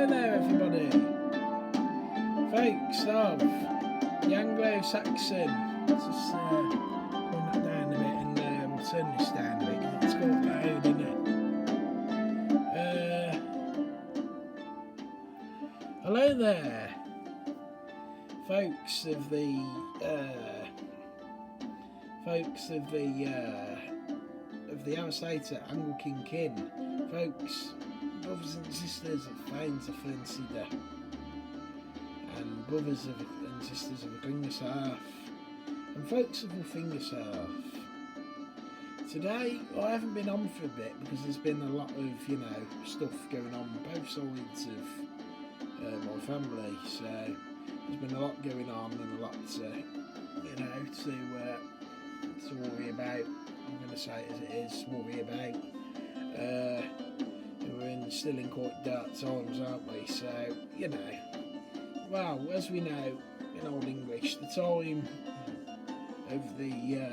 Hello there everybody, folks of the Anglo-Saxon. Let's just turn that down a bit and we'll turn this down a bit because it's quite loud, isn't it? Hello there, folks of the Alsater Anglican kin, folks, brothers and sisters of Fains of Fernsida, and brothers and sisters of Glingersaaf, and folks of Fingersaaf. Today I haven't been on for a bit because there's been a lot of stuff going on both sides of my family, so there's been a lot going on and a lot to worry about. I'm going to say it as it is, worry about. We're still in quite dark times, aren't we? So, well, as we know in Old English, the time of the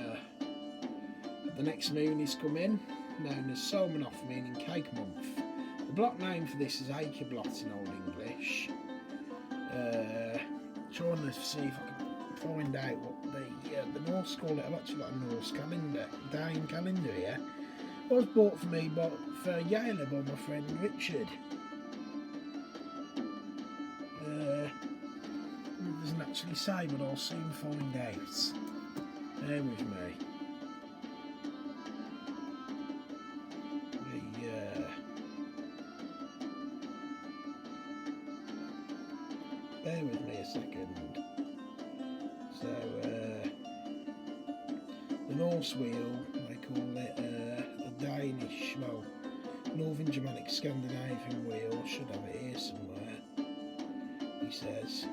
next moon is coming, known as Solmanoff, meaning cake month. The block name for this is Akerblot in Old English. Trying to see if I can find out what the Norse call it. I've actually got a Norse calendar, Dane calendar here. It was bought for me for Yale by my friend Richard. It doesn't actually say, but I'll soon find out. Bear with me. Bear with me a second. So, the Norse wheel, they call it the Danish, well, Northern Germanic Scandinavian wheel. I should have it here somewhere, he says.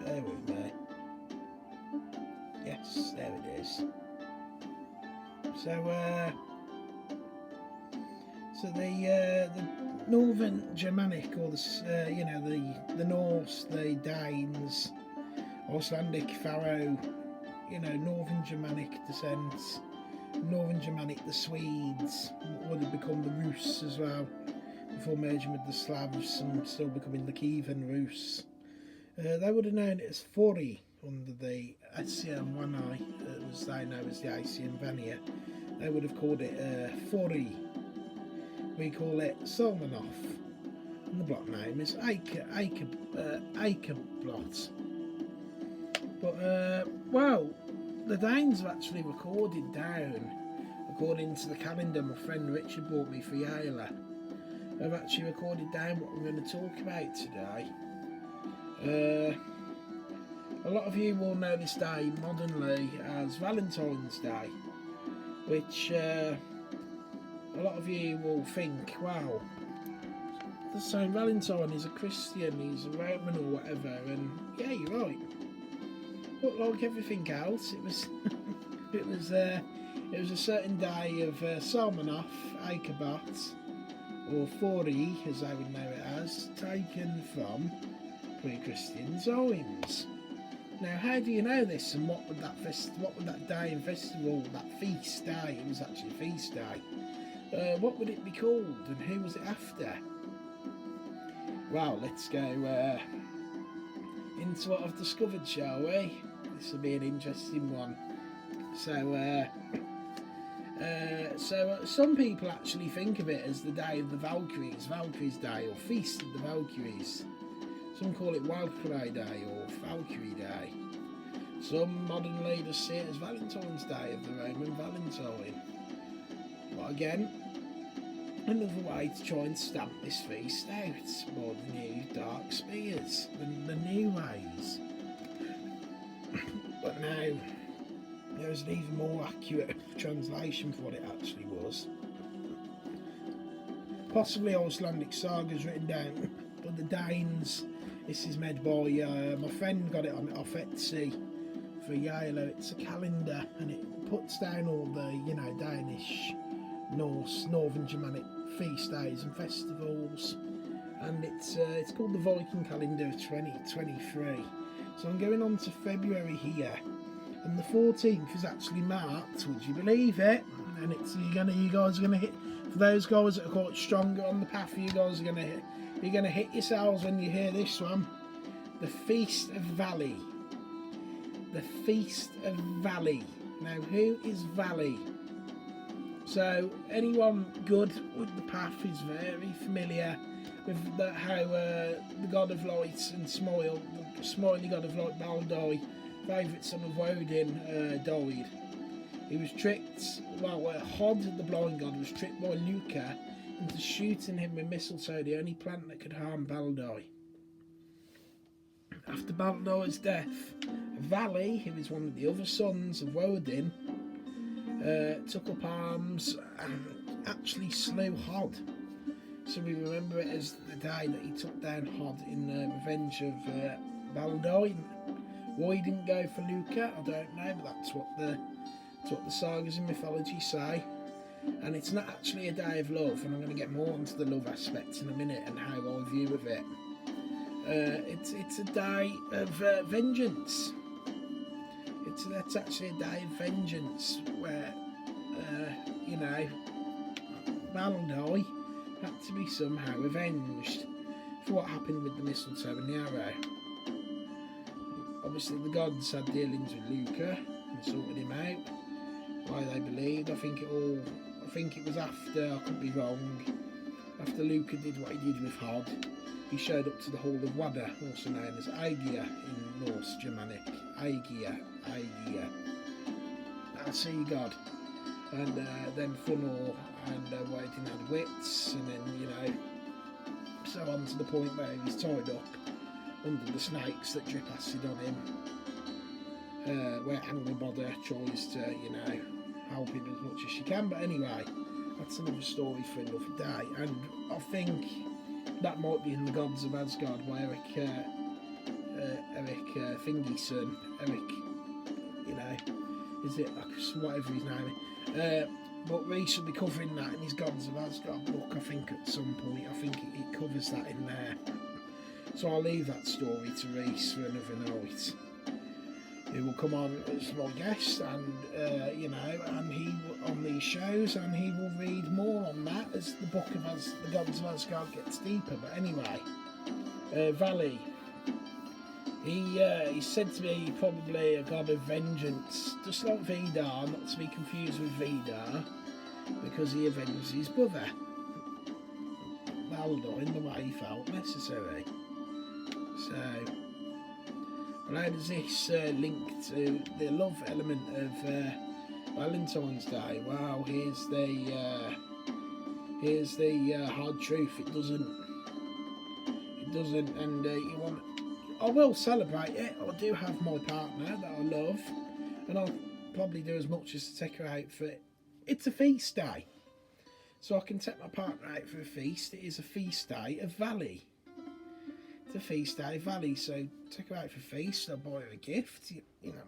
Bear with me. Yes, there it is. So the Northern Germanic, or the Norse, the Danes, Icelandic, Faroe, Northern Germanic descent, Northern Germanic, the Swedes, would have become the Rus as well, before merging with the Slavs and still becoming the Kievan Rus. They would have known it as Fori under the Asian Wanai, as they know as the Asian Vania. They would have called it Fori. We call it Solmanoff, and the block name is Akerblot. But well, the Danes have actually recorded down, according to the calendar my friend Richard bought me for Yale. They've actually recorded down what we're going to talk about today. A lot of you will know this day modernly as Valentine's Day, which a lot of you will think, wow, the Saint Valentine is a Christian, he's a Roman or whatever, and yeah, you're right. But like everything else, it was it was a certain day of Solmanoff, Akerblot, or Fori, as I would know it as, taken from pre-Christian times. Now, how do you know this, and what would that day and festival, that feast day, it was actually a feast day, what would it be called, and who was it after? Well, let's go into what I've discovered, shall we? This will be an interesting one. So some people actually think of it as the day of the Valkyries, Valkyries Day, or Feast of the Valkyries. Some call it Valkyrie Day or Valkyrie Day. Some modern leaders see it as Valentine's Day, of the Roman Valentine. But again, another way to try and stamp this feast out by the new dark spears, the new ways. But now, there is an even more accurate translation for what it actually was. Possibly Icelandic sagas written down, but the Danes. This is made by, my friend got it off Etsy for Yale. It's a calendar and it puts down all the, Danish, Norse, Northern Germanic feast days and festivals. And it's called the Viking calendar of 2023. So I'm going on to February here. and the 14th is actually marked. Would you believe it? And it's you guys are gonna hit. For those guys that are quite stronger on the path, you guys are gonna hit. You're gonna hit yourselves when you hear this one. The Feast of Vali. The Feast of Vali. Now, who is Vali? So, anyone good with the path is very familiar with how the god of light and smile, the smiley god of light, Vali, favourite son of Odin, died. He was tricked, Hod, the blind god, was tricked by Luca into shooting him with mistletoe, the only plant that could harm Baldi. After Baldi's death, Vali, who is one of the other sons of Odin, took up arms and actually slew Hod. So we remember it as the day that he took down Hod in revenge of Baldi. Why he didn't go for Luca, I don't know, but that's what the sagas and mythology say. And it's not actually a day of love, and I'm going to get more into the love aspects in a minute and how I view of it. It's a day of vengeance. That's actually a day of vengeance where, Baldi had to be somehow avenged for what happened with the mistletoe and the arrow. Obviously, the gods had dealings with Luca and sorted him out. Why they believed, I think it was after, I could be wrong, after Luca did what he did with Hod, he showed up to the Hall of Wada, also known as Aegir in Norse Germanic. Aegir. Our sea god. And then Funor and Woden had wits, and then, so on to the point where he was tied up under the snakes that drip acid on him, where Anglibodder tries to, help him as much as she can. But anyway, that's another story for another day, and I think that might be in the Gods of Asgard, where Eric Thingy's son, is it whatever his name is, but Reese will be covering that in his Gods of Asgard book, I think, at some point. I think it covers that in there, so I'll leave that story to Reese for another night. He will come on as my guest, and and he on these shows, and he will read more on that as the book of the Gods of Asgard gets deeper. But anyway, Vali, he's said to be probably a god of vengeance, just like Vidar, not to be confused with Vidar, because he avenged his brother Baldur in the way he felt necessary. So, but how does this link to the love element of Valentine's Day? Well, here's the hard truth. It doesn't, and I will celebrate it. I do have my partner that I love, and I'll probably do as much as to take her out for it. It's a feast day, so I can take my partner out for a feast. It is a feast day of Vali. It's a feast day of Vali, so take her out for a feast. I'll buy her a gift.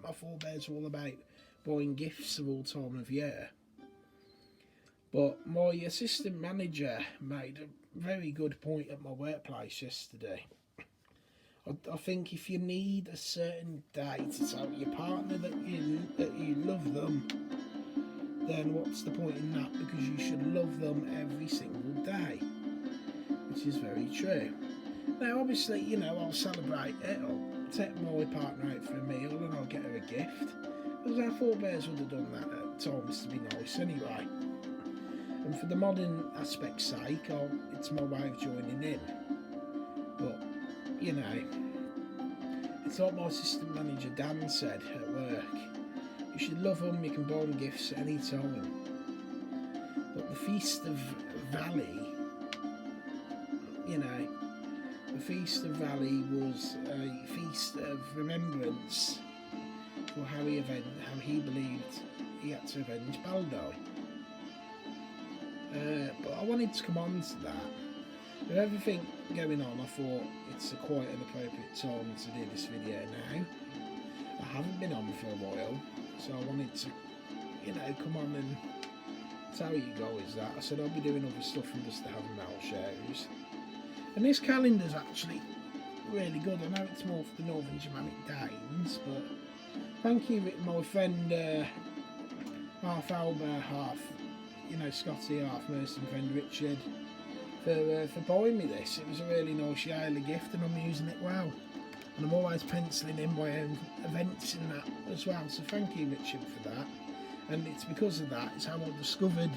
My forebears are all about buying gifts of all time of year. But my assistant manager made a very good point at my workplace yesterday. I think if you need a certain day to tell your partner that you love them, then what's the point in that? Because you should love them every single day, which is very true. Now, obviously, I'll celebrate it. I'll take my partner out for a meal and I'll get her a gift. Because our forebears would have done that at times to be nice anyway. And for the modern aspect's sake, it's my way of joining in. But, it's like my assistant manager Dan said at work. You should love them, you can buy them gifts at any time. But the Feast of Vali, the Feast of Vali was a feast of remembrance for how he believed he had to avenge Baldi. But I wanted to come on to that. With everything going on, I thought it's quite an appropriate time to do this video now. I haven't been on for a while, so I wanted to, come on and tell you guys that. I said I'll be doing other stuff and just having metal shows. And this calendar's actually really good. I know it's more for the Northern Germanic Danes, but thank you, my friend, half Albert, half, Scotty, half Merson friend Richard, for buying me this. It was a really nice yearly gift, and I'm using it well. And I'm always penciling in my own events in that as well. So thank you, Richard, for that. And it's because of that, it's how I discovered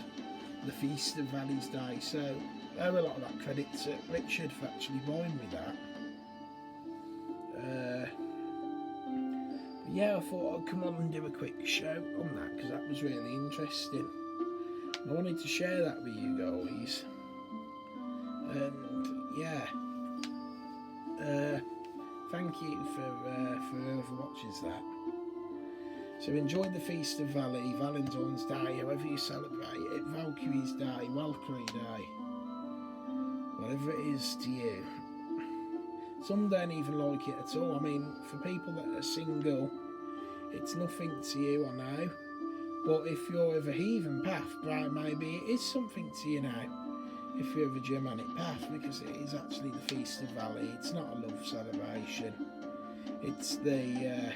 the Feast of Vali's Day. So I owe a lot of that credit to Richard for actually buying me that. Yeah, I thought I'd come on and do a quick show on that because that was really interesting. I wanted to share that with you guys. And yeah, thank you for whoever watches that. So enjoy the Feast of Vali, Valentine's Day, however you celebrate it, Valkyrie's Day, Valkyrie Day, whatever it is to you. Some don't even like it at all. I mean, for people that are single, it's nothing to you, I know. But if you're of a heathen path, right, maybe it is something to you now. If you're of a Germanic path, because it is actually the Feast of Vali. It's not a love celebration. It's the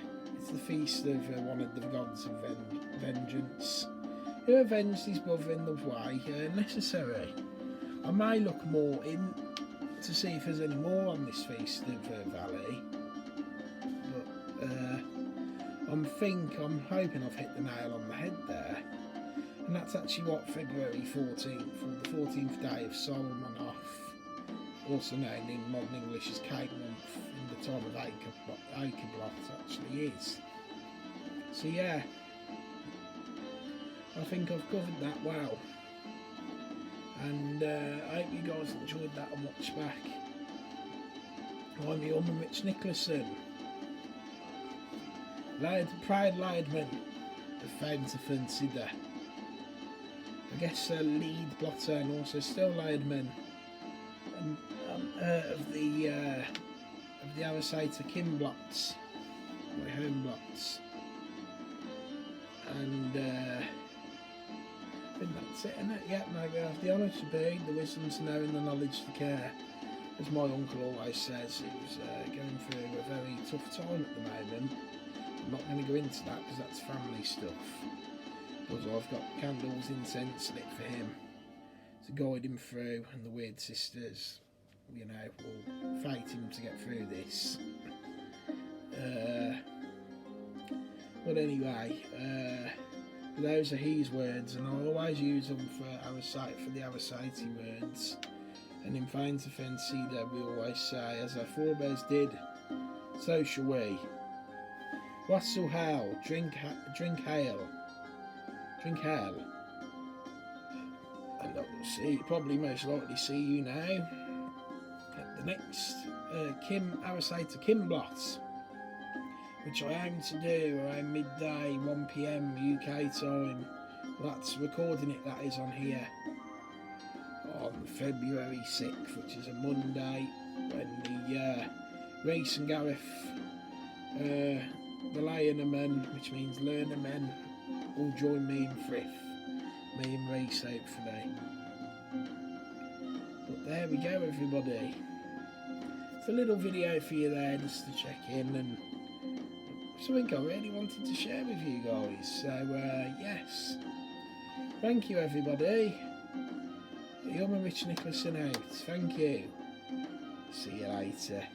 feast of one of the gods of vengeance, who avenged his brother in the way necessary. I may look more in to see if there's any more on this feast of Vali, but I'm hoping I've hit the nail on the head there, and that's actually what February 14th, or the 14th day of Solomon, also known in modern English as Cape Month, in the time of Acre actually is. So yeah, I think I've covered that well, and I hope you guys enjoyed that and watch back. I'm your Rich Nicholson, proud lineman of Fountain Cider. I guess lead blotter and also still lineman of the Arisator Kimblots, my home blots. And I think that's it, isn't it? Yeah, maybe I have the honour to be, the wisdom to know and the knowledge to care. As my uncle always says, he's going through a very tough time at the moment. I'm not going to go into that because that's family stuff. But I've got candles, incense lit for him to guide him through, and the Weird Sisters, will fight him to get through this. But anyway, those are his words, and I always use them for the Arasati words. And in Fountain Cider, we always say, as our forebears did, so shall we. Wassail hell, drink ale, and I will probably most likely see you now at the next Arisator Kimblot, which I aim to do around midday, 1 PM UK time. That's recording it, that is on here, on February 6th, which is a Monday, when the Reese and Gareth, the Lionermen, which means learner men, will join me in Frith, me and Reese hopefully. But there we go, everybody. It's a little video for you there, just to check in, and something I really wanted to share with you guys. So yes, thank you everybody. You're my Rich Nicholson out. Thank you. See you later.